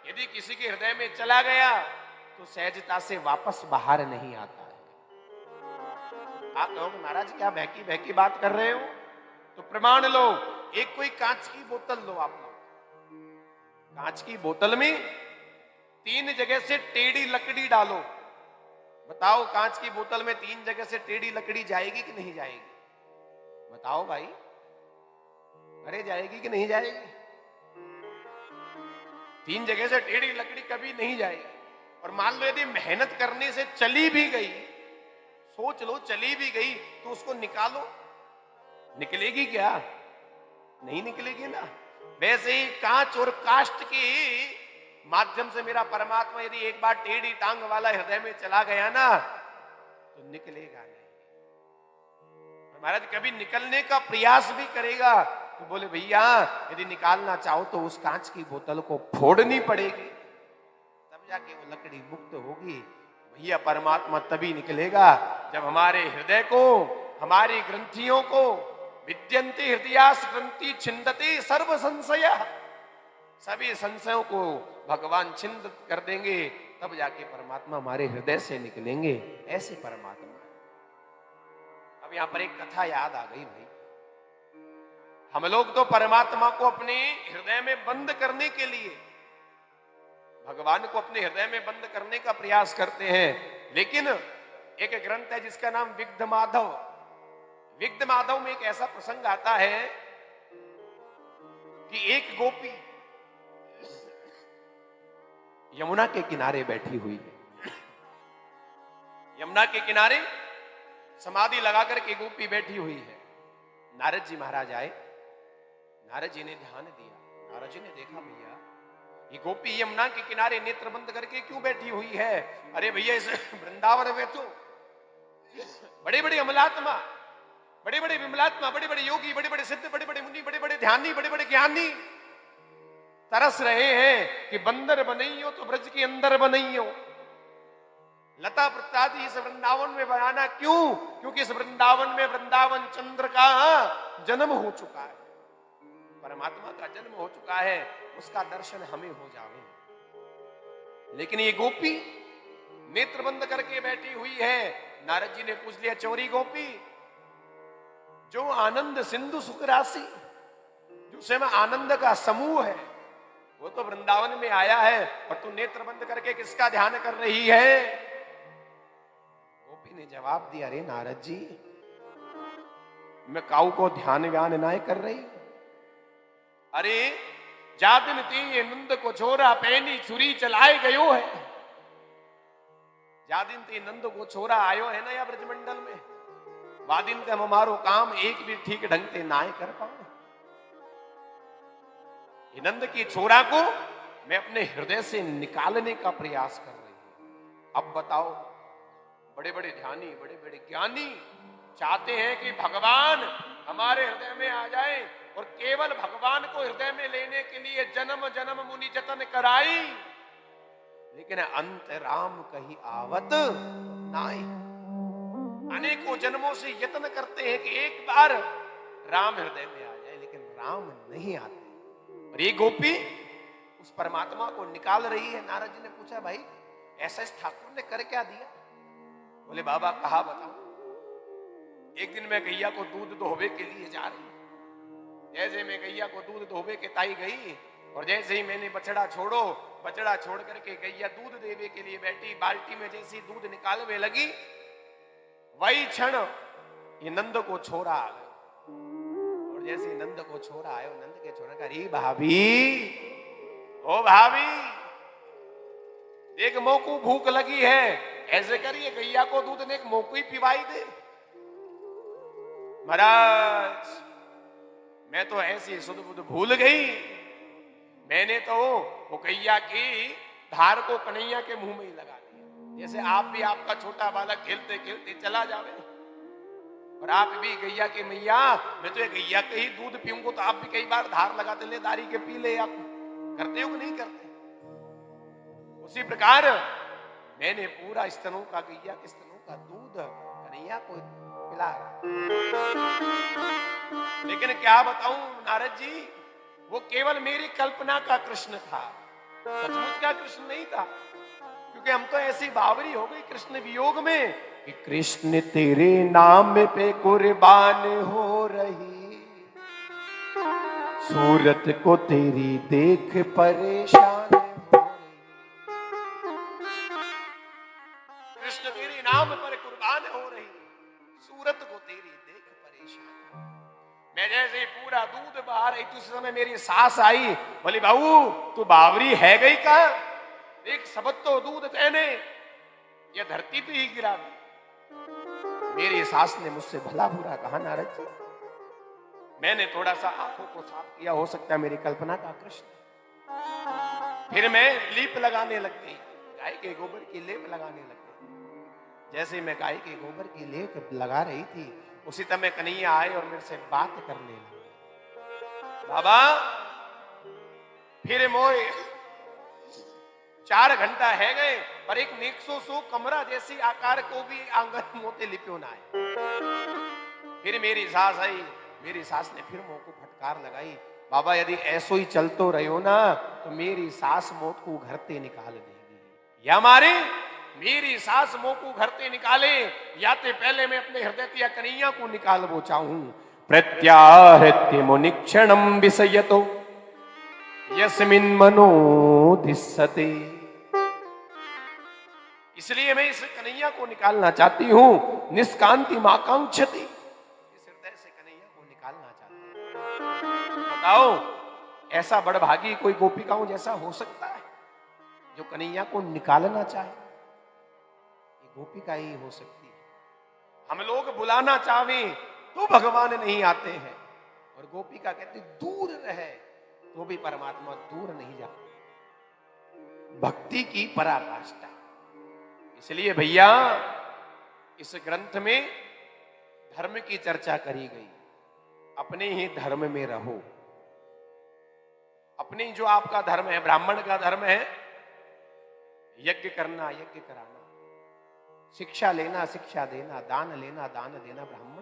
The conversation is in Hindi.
यदि किसी के हृदय में चला गया तो सहजता से वापस बाहर नहीं आता है। आप कहोगे महाराज क्या बहकी बहकी बात कर रहे हो, तो प्रमाण लो। एक कोई कांच की बोतल लो आप लोग, कांच की बोतल में 3 जगह से टेढ़ी लकड़ी डालो। बताओ कांच की बोतल में 3 जगह से टेढ़ी लकड़ी जाएगी कि नहीं जाएगी? बताओ भाई, अरे जाएगी कि नहीं जाएगी? 3 जगह से टेढ़ी लकड़ी कभी नहीं जाएगी। और मान लो यदि मेहनत करने से चली भी गई, सोच लो चली भी गई, तो उसको निकालो, निकलेगी क्या? नहीं निकलेगी ना। वैसे ही कांच और काष्ठ के माध्यम से मेरा परमात्मा यदि एक बार टेढ़ी टांग वाला हृदय में चला गया ना, तो निकलेगा नहीं। महाराज कभी निकलने का प्रयास भी करेगा तो बोले भैया यदि निकालना चाहो तो उस कांच की बोतल को फोड़नी पड़ेगी, तब जाके वो लकड़ी मुक्त होगी। भैया परमात्मा तभी निकलेगा जब हमारे हृदय को, हमारी ग्रंथियों को, विद्यन्ते हृदयास ग्रंथि छिन्दते सर्व संशय, सभी संशयों को भगवान छिन्न कर देंगे, तब जाके परमात्मा हमारे हृदय से निकलेंगे। ऐसे परमात्मा। अब यहां पर एक कथा याद आ गई भाई। हम लोग तो परमात्मा को अपने हृदय में बंद करने के लिए, भगवान को अपने हृदय में बंद करने का प्रयास करते हैं, लेकिन एक ग्रंथ है जिसका नाम विग्ध माधव। विग्ध माधव में एक ऐसा प्रसंग आता है कि एक गोपी यमुना के किनारे बैठी हुई है। यमुना के किनारे समाधि लगाकर के गोपी बैठी हुई है। नारद जी महाराज आए, नारद जी ने ध्यान दिया। नारद जी ने देखा भैया ये गोपी यमुना के किनारे नेत्र बंद करके क्यों बैठी हुई है? अरे भैया इस वृंदावन में तो बड़े बड़े अमलात्मा, बड़े बड़े विमलात्मा, बड़े बड़े योगी, बड़े बड़े सिद्ध, बड़े बड़े मुनि, बड़े बड़े ध्यानी, बड़े बड़े ज्ञानी तरस रहे हैं कि बंदर बनइयो तो ब्रज के अंदर बनइयो। लता प्रत्यादि इस वृंदावन में बनाना क्यों? क्योंकि इस वृंदावन में वृंदावन चंद्र का जन्म हो चुका है, परमात्मा का जन्म हो चुका है, उसका दर्शन हमें हो जावे। लेकिन ये गोपी नेत्र बंद करके बैठी हुई है। नारद जी ने पूछ लिया, चौरी गोपी, जो आनंद सिंधु सुख राशि, जो समय आनंद का समूह है, वो तो वृंदावन में आया है और तू नेत्र बंद करके किसका ध्यान कर रही है? गोपी ने जवाब दिया, अरे नारद जी मैं काऊ को ध्यान व्यान ना कर रही। अरे जादिन ते ये नंद को छोरा पैनी छुरी चलाए गयो है। जादिन ते नंद को छोरा आयो है ना या ब्रजमंडल में, वादिन ते हमारो काम एक भी ठीक ढंग से ना कर पाओ। नंद की छोरा को मैं अपने हृदय से निकालने का प्रयास कर रही हूं। अब बताओ, बड़े बड़े ध्यानी, बड़े बड़े ज्ञानी चाहते हैं कि भगवान हमारे हृदय में आ जाए, और केवल भगवान को हृदय में लेने के लिए जन्म जन्म मुनि जतन कराई, लेकिन अंत राम कहीं आवत नाई। अनेकों जन्मों से यत्न करते हैं कि एक बार राम हृदय में आ जाए, लेकिन राम नहीं आते। और ये गोपी उस परमात्मा को निकाल रही है। नारद जी ने पूछा, भाई ऐसा इस ठाकुर ने कर क्या दिया? बोले बाबा कहा बताओ। एक दिन मैं गैया को दूध दोहबे के लिए जा रही, जैसे मैं गैया को दूध दोहबे के ताई गई, और जैसे ही मैंने बछड़ा छोड़ो, बछड़ा छोड़ करके गैया दूध देवे के लिए बैठी, बाल्टी में जैसी दूध निकालने लगी, वही क्षण ये नंद को छोरा आ गया। और जैसे नंद को छोरा आयो, नंद के छोरा का, री भाभी, ओ भाभी देख मोकू भूख लगी है, ऐसे करिए गैया को दूध ने एक मोकू ही पिवाई दे। महाराज मैं तो ऐसी सुध बुध भूल गई, मैंने तो वो गैया की धार को कन्हैया के मुंह में ही लगा दिया। जैसे आप भी, आपका छोटा बालक खेलते खेलते चला जावे, और आप भी गैया के मैया मैं तो ये गैया के ही दूध पीऊंगा, तो आप भी कई बार धार लगाते ले दारी के पी ले। आप करते हो कि नहीं करते? उसी प्रकार मैंने पूरा स्तनों का, गैया के स्तनों का दूध कन्हैया को पिला रहा। लेकिन क्या बताऊं नारद जी, वो केवल मेरी कल्पना का कृष्ण था, सचमुच क्या कृष्ण नहीं था? क्योंकि हम तो ऐसी बावरी हो गई कृष्ण वियोग में कि कृष्ण तेरे नाम पे कुर्बान हो रही, सूरत को तेरी देख परेशान हो रही। कृष्ण तेरे नाम पर कुर्बान हो रही, सूरत को तेरी देख परेशान। मैं जैसे ही पूरा दूध बहा रही थी उस समय मेरी सास आई, बोली बहू तू बावरी है गई का? एक सबत तो दूध तेने ये धरती पे ही गिरा दी। मेरी सास ने मुझसे भला बुरा कहा, नारद जी मैंने थोड़ा सा आंखों को साफ किया, हो सकता है मेरी कल्पना का कृष्ण। फिर मैं लीप लगाने लग गई, गाय के गोबर की लेप लगाने लग गई। जैसे मैं गाय के गोबर की लेप लगा रही थी उसी समय कन्हैया आए और मेरे से बात करने लगे। बाबा फिर मोए 4 घंटा है गए पर एक नेक्सो सो कमरा जैसी आकार को भी आंगन मोते लिप्यो ना है। फिर मेरी सास आई, मेरी सास ने फिर मुंह को फटकार लगाई, बाबा यदि ऐसो ही चलतो रहो ना तो मेरी सास मौत को घरते निकाल देगी। या मारे मेरी सास मोह को घरते निकाले या ते पहले मैं अपने हृदय या कन्हैया को निकाल वो चाहूं। प्रत्याहृत्य मुनिक्षणम विषयतो यस्मिन मनो धिस्सते। इसलिए मैं इस कन्हैया को निकालना चाहती हूं। निष्कांति माकांक्षति, इस हृदय से कन्हैया को निकालना चाहती हूं। बताओ ऐसा बड़भागी कोई गोपिकाओं जैसा हो सकता है जो कन्हैया को निकालना चाहे? ये गोपिका ही हो सकती है। हम लोग बुलाना चाहे तो भगवान नहीं आते हैं और गोपिका कहती दूर रहे तो भी परमात्मा दूर नहीं जाते। भक्ति की पराकाष्ठा। इसलिए भैया इस ग्रंथ में धर्म की चर्चा करी गई। अपने ही धर्म में रहो। अपने जो आपका धर्म है, ब्राह्मण का धर्म है यज्ञ करना, यज्ञ कराना, शिक्षा लेना, शिक्षा देना, दान लेना, दान देना ब्राह्मण